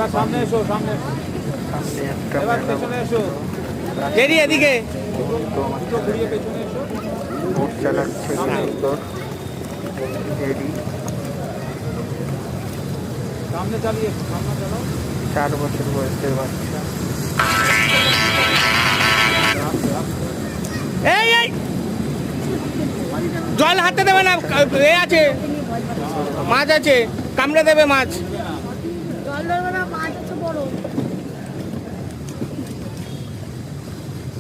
এবার সামনে এসো, সামনে এসো। সামনে একটা এবার মেলা পেছনে এসো, এদিকে এদিকে দুটো ঘুরিয়ে পেছনে এসো। বোট চালাচ্ছে সুন্দর এরি সামনে চালিয়ে এসো, সামনে চালাও। 4 বছর বয়সের বাচ্চা। এই এই জল হাতে দেবে না, এ আছে মাছ আছে, কামড়ে দেবে মাছ।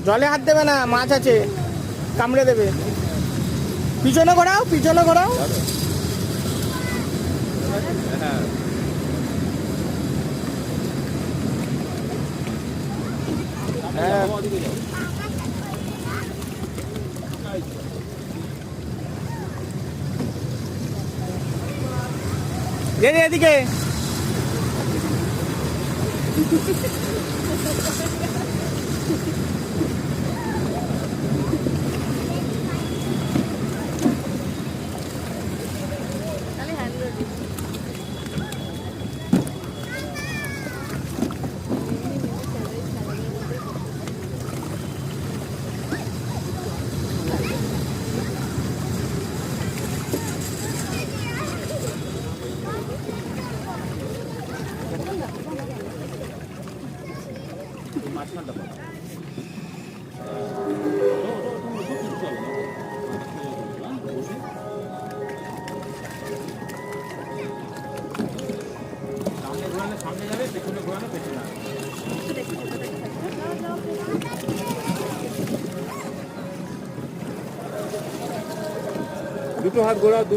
জলে হাত দেবে না, মাছ আছে, কামড়ে দেবে। পিছনে ঘোরাও, পিছনে ঘোরাও। হ্যাঁ ওদিকে যাও। এদিকে মাঝখানটা পাও। সামনে ঘোরালে সামনে যাবে, পেছনে ঘোরালে পেছনে আসবে। দুটো হাত ঘোরাও।